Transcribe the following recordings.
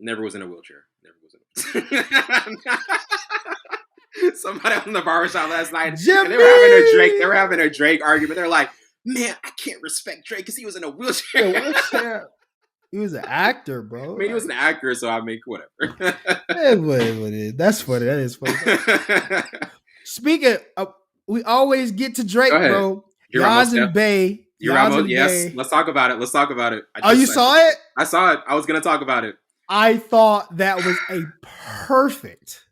Never was in a wheelchair. Never was in a wheelchair. Somebody on the barbershop last night, and they were having a Drake argument. They're like, man, I can't respect Drake because he was in a wheelchair. He was an actor, bro. I mean, he was an actor, so I mean, whatever. That's funny. That is funny. Speaking of, we always get to Drake, bro. Yaz and Bay. Yes, let's talk about it. You saw it? I saw it. I was going to talk about it. I thought that was a perfect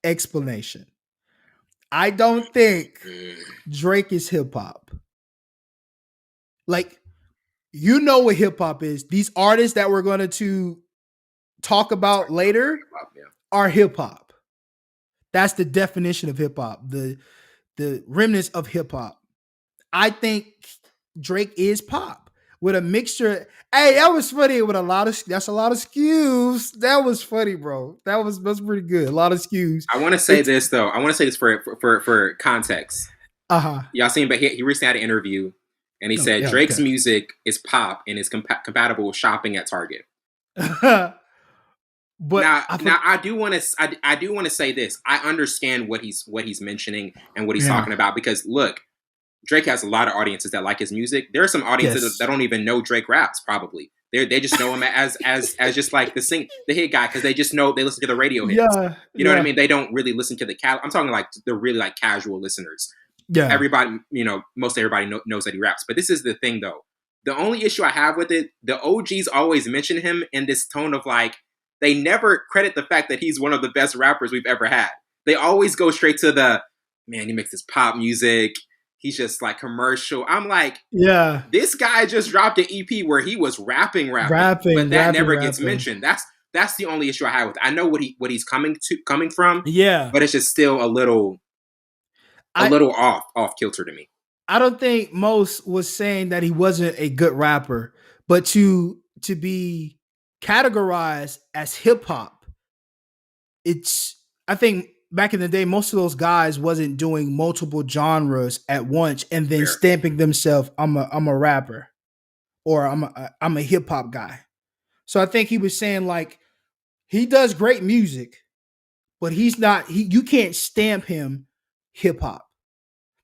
explanation. I don't think Drake is hip hop. Like, you know what hip hop is. These artists that we're going to talk about later are hip hop. That's the definition of hip hop. The remnants of hip hop. I think Drake is pop with a mixture. Hey, that was funny with a lot of skews. That was funny, bro. That's pretty good. A lot of skews. I want to say this though. I want to say this for context. Y'all seen, but he recently had an interview, and he said Drake's music is pop and is compatible with shopping at Target. But now I do want to say this. I understand what he's mentioning and what he's talking about, because look, Drake has a lot of audiences that like his music. There are some audiences that don't even know Drake raps. Probably they just know him as just like the hit guy, because they just know, they listen to the radio hits. You know what I mean? They don't really listen to the I'm talking like the really like casual listeners. Yeah, everybody, most everybody knows that he raps. But this is the thing though. The only issue I have with it, the OGs always mention him in this tone of like, they never credit the fact that he's one of the best rappers we've ever had. They always go straight to the, man, he makes this pop music. He's just like commercial. I'm like, yeah, this guy just dropped an EP where he was rapping, but that never gets mentioned. That's the only issue I have with it. I know what he's coming from. Yeah, but it's just still a little off kilter to me. I don't think Mos was saying that he wasn't a good rapper, but to be categorized as hip hop, I think back in the day, most of those guys wasn't doing multiple genres at once and then stamping themselves, I'm a rapper, or I'm a hip hop guy. So I think he was saying like, he does great music, but he's not, you can't stamp him hip hop,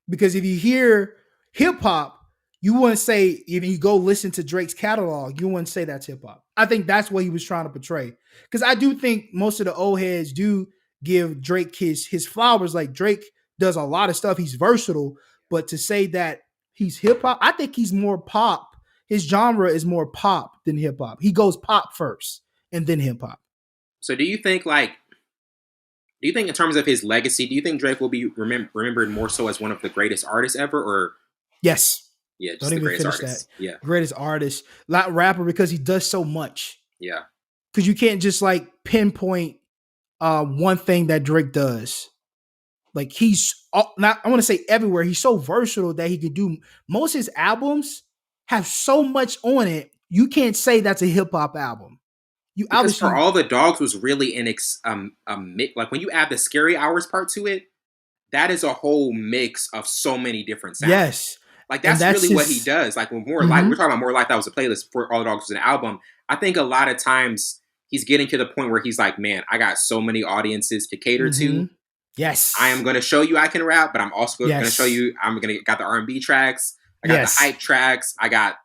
because if you hear hip hop, you wouldn't say, if you go listen to Drake's catalog, you wouldn't say that's hip hop. I think that's what he was trying to portray. Because I do think most of the old heads do give Drake his flowers. Like, Drake does a lot of stuff. He's versatile, but to say that he's hip hop, I think he's more pop. His genre is more pop than hip hop. He goes pop first and then hip hop. So do you think in terms of his legacy, do you think Drake will be remembered more so as one of the greatest artists ever, or? Yes. Yeah, just the greatest artist. Yeah, greatest artist, not rapper, because he does so much. Yeah, because you can't just like pinpoint one thing that Drake does. Like, he's not, I want to say everywhere. He's so versatile that he can do most of his albums have so much on it. You can't say that's a hip hop album. Because For All the Dogs was really like when you add the Scary Hours part to it, that is a whole mix of so many different sounds. Yes. Like, that's really what he does. Like, when we're talking about More Life, that was a playlist. For All the Dogs was an album. I think a lot of times he's getting to the point where he's like, man, I got so many audiences to cater to. Yes. I am going to show you I can rap, but I'm also going to show you, got the R&B tracks. I got the hype tracks. I got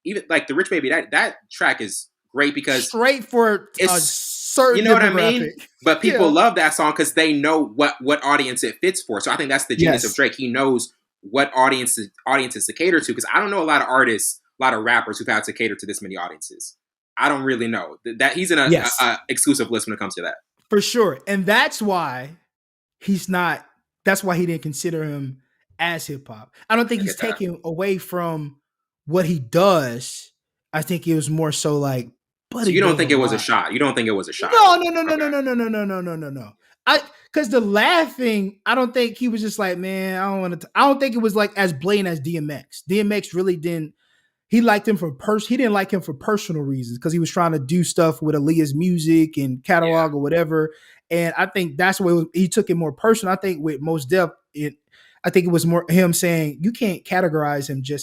even like the Rich Baby, that track is great because straight for a certain, you know what I mean? But people love that song because they know what audience it fits for. So I think that's the genius of Drake. He knows what audiences to cater to, because I don't know a lot of artists, a lot of rappers who've had to cater to this many audiences. I don't really know that he's in a exclusive list when it comes to that. For sure. And that's why that's why he didn't consider him as hip hop. I don't think he's taking away from what he does. I think it was more so like, but so you don't think it was a shot? You don't think it was a shot? No. Because the laughing, I don't think he was just like, man, I don't think it was like as blatant as DMX. DMX really didn't. He liked him he didn't like him for personal reasons, because he was trying to do stuff with Aaliyah's music and catalog or whatever. And I think that's why he took it more personal. I think with Mos Def, I think it was more him saying, you can't categorize him just